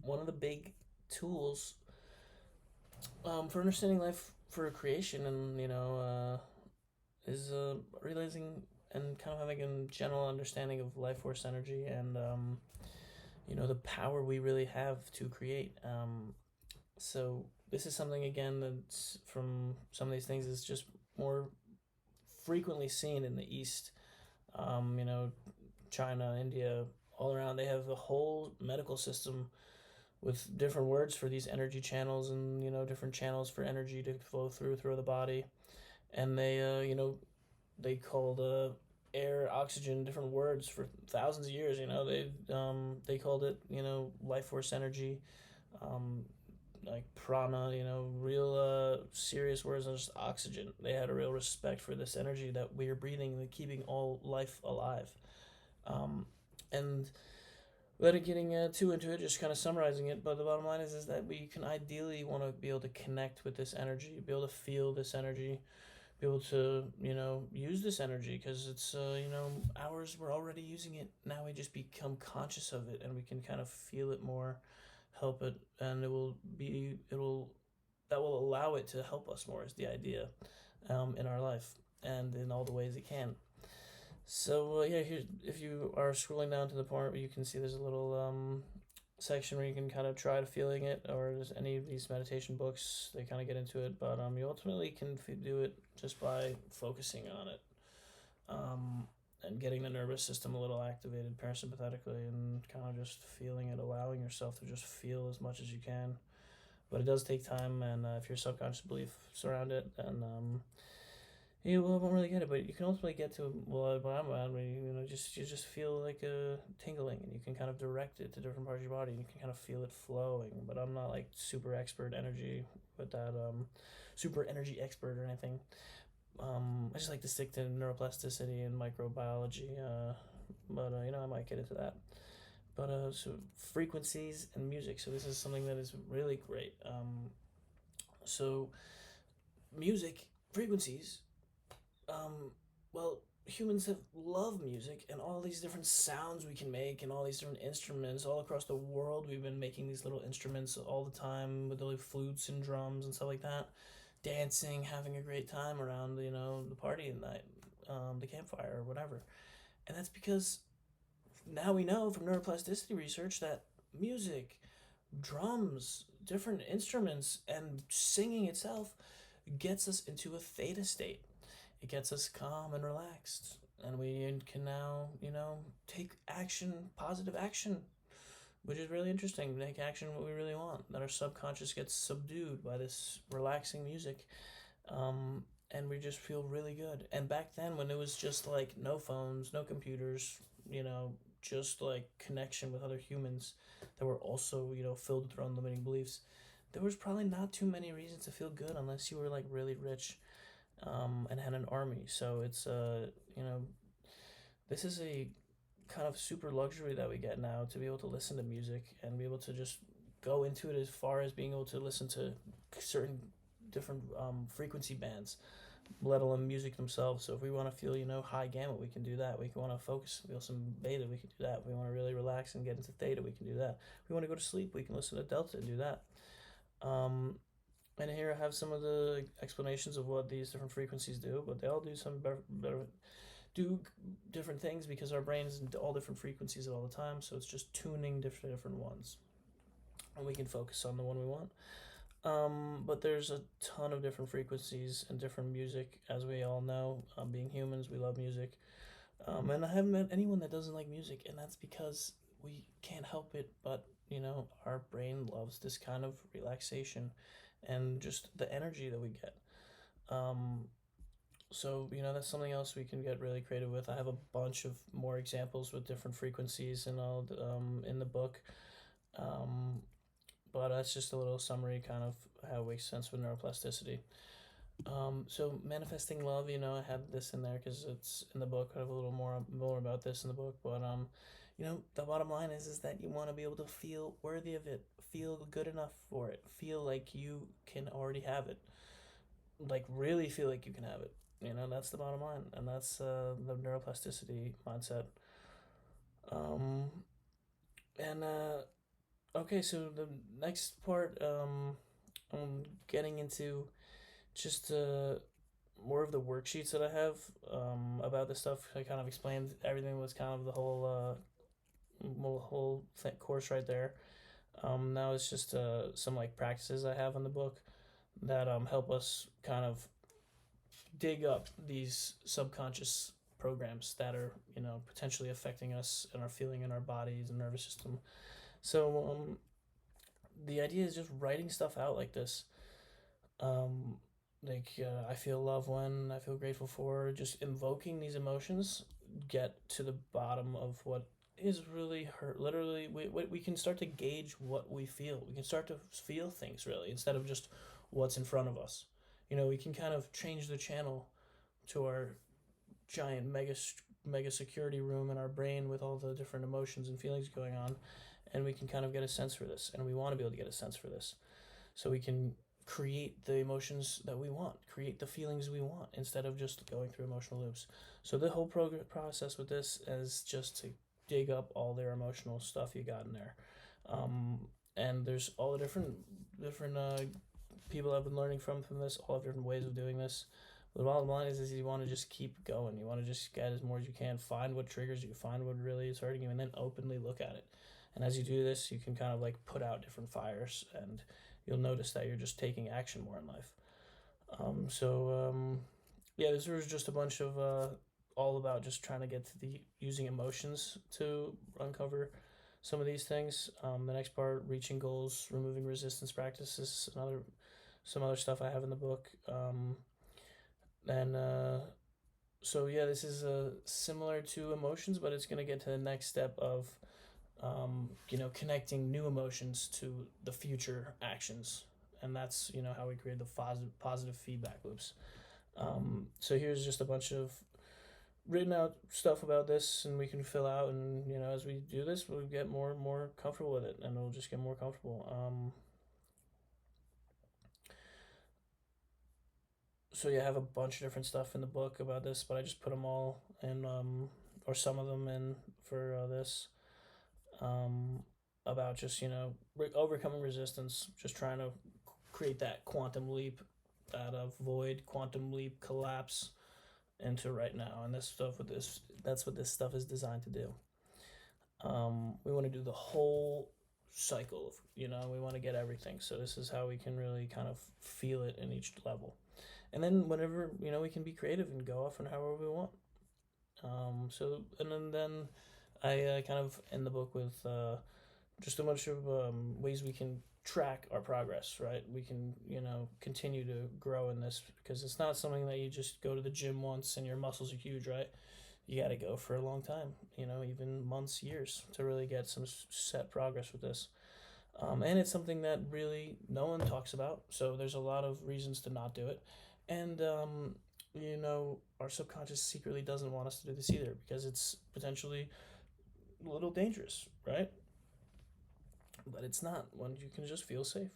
one of the big tools for understanding life for creation, and is realizing and kind of having a general understanding of life force energy, and the power we really have to create. So this is something again that's from some of these things is just more frequently seen in the East. Um, you know, China, India, all around. They have a whole medical system with different words for these energy channels, and different channels for energy to flow through the body. And they called air, oxygen, different words for thousands of years. They called it life force energy, um, like prana. Real serious words than just oxygen. They had a real respect for this energy that we are breathing and keeping all life alive. Um, and without getting too into it, just kind of summarizing it, but the bottom line is that we can ideally want to be able to connect with this energy, be able to feel this energy, be able to use this energy, because it's ours. We're already using it now. We just become conscious of it, and we can kind of feel it more, help it, and it will that will allow it to help us more, is the idea, in our life and in all the ways it can. So yeah, here, if you are scrolling down to the point where you can see there's a little section where you can kind of try to feeling it, or there's any of these meditation books, they kind of get into it, but you ultimately can do it just by focusing on it, and getting the nervous system a little activated parasympathetically, and kind of just feeling it, allowing yourself to just feel as much as you can. But it does take time, and if your subconscious beliefs around it, and you won't really get it, but you can ultimately get to, well, what I'm at, where you just feel like a tingling, and you can kind of direct it to different parts of your body, and you can kind of feel it flowing. But I'm not like super expert energy with that, super energy expert or anything. I just like to stick to neuroplasticity and microbiology, but I might get into that. But so frequencies and music. So this is something that is really great. So music frequencies, um, well, humans have loved music and all these different sounds we can make, and all these different instruments all across the world. We've been making these little instruments all the time with the like, flutes and drums and stuff like that, dancing, having a great time around the party at night, the campfire or whatever. And that's because now we know from neuroplasticity research that music, drums, different instruments, and singing itself gets us into a theta state. It gets us calm and relaxed, and we can now, take action, positive action, which is really interesting. Make action what we really want. That our subconscious gets subdued by this relaxing music, and we just feel really good. And back then, when it was just like no phones, no computers, just like connection with other humans that were also filled with their own limiting beliefs, there was probably not too many reasons to feel good unless you were like really rich, and had an army. So it's this is a kind of super luxury that we get now, to be able to listen to music and be able to just go into it, as far as being able to listen to certain different frequency bands, let alone music themselves. So if we want to feel high gamma, we can do that. We can want to focus, feel some beta, we can do that. If we want to really relax and get into theta, we can do that. If we want to go to sleep, we can listen to delta and do that. Um, and here I have some of the explanations of what these different frequencies do, but they all do some better do different things, because our brains in all different frequencies at all the time. So it's just tuning different ones, and we can focus on the one we want. But there's a ton of different frequencies and different music, as we all know. Being humans, we love music. And I haven't met anyone that doesn't like music, and that's because we can't help it. But our brain loves this kind of relaxation, and just the energy that we get. Um, so that's something else we can get really creative with. I have a bunch of more examples with different frequencies and all in the book. Um, but that's just a little summary, kind of how it makes sense with neuroplasticity. So manifesting love, I have this in there because it's in the book. I have a little more about this in the book, but the bottom line is that you want to be able to feel worthy of it, feel good enough for it, feel like you can already have it, like really feel like you can have it. That's the bottom line, and that's the neuroplasticity mindset. Um, and Okay, so the next part, I'm getting into just more of the worksheets that I have about this stuff. I kind of explained everything was kind of the whole course right there. Now it's just some like practices I have in the book that help us kind of dig up these subconscious programs that are potentially affecting us and our feeling in our bodies and nervous system. So the idea is just writing stuff out like this. Um, I feel love when, I feel grateful for, just invoking these emotions, get to the bottom of what is really hurt. Literally, we can start to gauge what we feel. We can start to feel things really instead of just what's in front of us. We can kind of change the channel to our giant mega security room in our brain with all the different emotions and feelings going on, and we can kind of get a sense for this, and we want to be able to get a sense for this so we can create the emotions that we want, create the feelings we want instead of just going through emotional loops. So the whole process with this is just to dig up all their emotional stuff you got in there. um, and there's all the different people I've been learning from this, all different ways of doing this. The bottom line is you want to just keep going. You want to just get as more as you can, find what triggers you, find what really is hurting you, and then openly look at it. And as you do this, you can kind of like put out different fires, and you'll notice that you're just taking action more in life. Yeah, this was just a bunch of all about just trying to get to the using emotions to uncover some of these things. The next part, reaching goals, removing resistance practices, another some other stuff I have in the book. And So yeah, this is similar to emotions, but it's gonna get to the next step of connecting new emotions to the future actions, and that's how we create the positive feedback loops. So here's just a bunch of written out stuff about this, and we can fill out, and as we do this, we'll get more and more comfortable with it, and we'll just get more comfortable. So yeah, I have a bunch of different stuff in the book about this, but I just put them all in, or some of them in for this. Um, about just overcoming resistance, just trying to create that quantum leap, that void quantum leap collapse into right now, and this stuff with this that's what this stuff is designed to do. We want to do the whole cycle of, we want to get everything, so this is how we can really kind of feel it in each level, and then whenever we can be creative and go off and however we want. And then I kind of end the book with just a bunch of ways we can track our progress, right? We can, continue to grow in this, because it's not something that you just go to the gym once and your muscles are huge, right? You got to go for a long time, even months, years, to really get some set progress with this. And it's something that really no one talks about. So there's a lot of reasons to not do it. And, our subconscious secretly doesn't want us to do this either, because it's potentially a little dangerous, right? But it's not when you can just feel safe.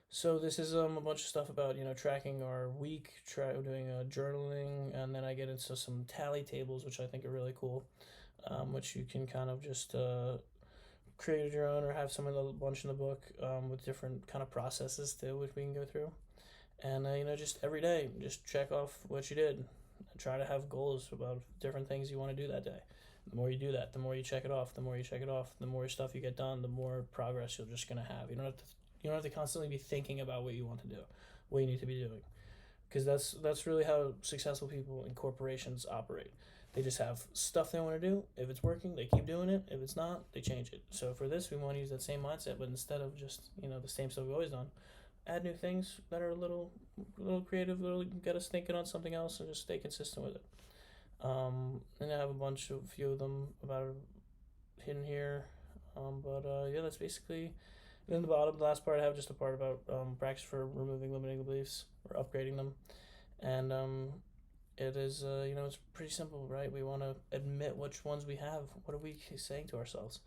So this is a bunch of stuff about tracking our week, doing journaling, and then I get into some tally tables, which I think are really cool, which you can kind of just create your own or have some of the bunch in the book, with different kind of processes too, which we can go through. And just every day, just check off what you did. Try to have goals about different things you want to do that day. The more you do that, the more you check it off. The more you check it off, the more stuff you get done. The more progress you're just gonna have. You don't have to constantly be thinking about what you want to do, what you need to be doing, because that's really how successful people in corporations operate. They just have stuff they want to do. If it's working, they keep doing it. If it's not, they change it. So for this, we want to use that same mindset, but instead of just the same stuff we've always done, add new things that are a little creative, little get us thinking on something else, and just stay consistent with it. And I have a few of them about hidden here. But yeah, that's basically. And then the bottom, the last part, I have just a part about practice for removing limiting beliefs or upgrading them, and it is it's pretty simple, right? We want to admit which ones we have. What are we saying to ourselves?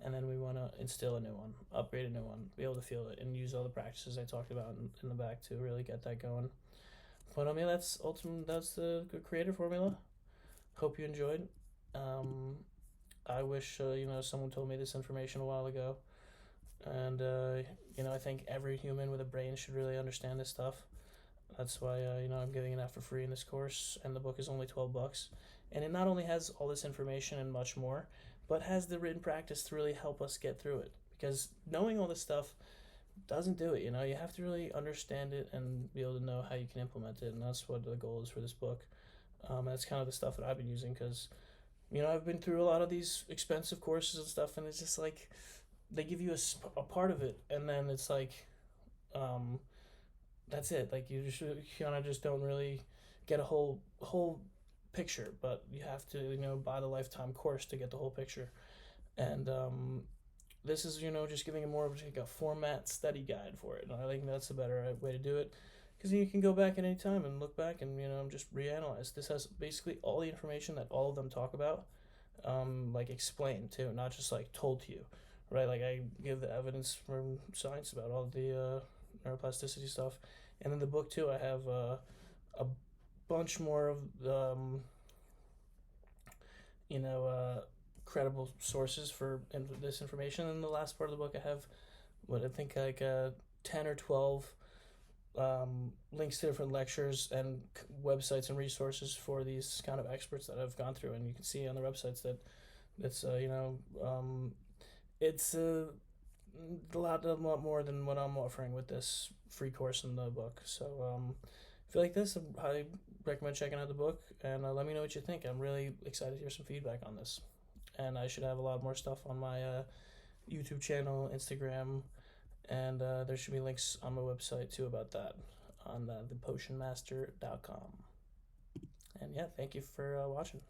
And then we want to instill a new one, upgrade a new one, be able to feel it, and use all the practices I talked about in the back to really get that going. But yeah, that's the good creative formula. Hope you enjoyed. Um, I wish someone told me this information a while ago. And I think every human with a brain should really understand this stuff. That's why I'm giving it out for free in this course, and the book is only $12, and it not only has all this information and much more, but has the written practice to really help us get through it. Because knowing all this stuff doesn't do it. You have to really understand it and be able to know how you can implement it, and that's what the goal is for this book. That's kind of the stuff that I've been using because I've been through a lot of these expensive courses and stuff, and it's just like they give you a part of it, and then it's like um, that's it. Like you kind of just don't really get a whole picture, but you have to buy the lifetime course to get the whole picture. And this is just giving it more of like a format study guide for it. And I think that's a better way to do it because you can go back at any time and look back and just reanalyze. This has basically all the information that all of them talk about, like explained too, not just like told to you, right? Like I give the evidence from science about all the neuroplasticity stuff, and in the book too, I have a bunch more of you know credible sources for this information. In the last part of the book, I have what I think like 10 or 12 links to different lectures and websites and resources for these kind of experts that I've gone through, and you can see on the websites that it's it's a lot more than what I'm offering with this free course in the book. So if you like this, I recommend checking out the book, and let me know what you think. I'm really excited to hear some feedback on this, and I should have a lot more stuff on my YouTube channel, Instagram, and there should be links on my website too about that on thepotionmaster.com. And yeah, thank you for watching.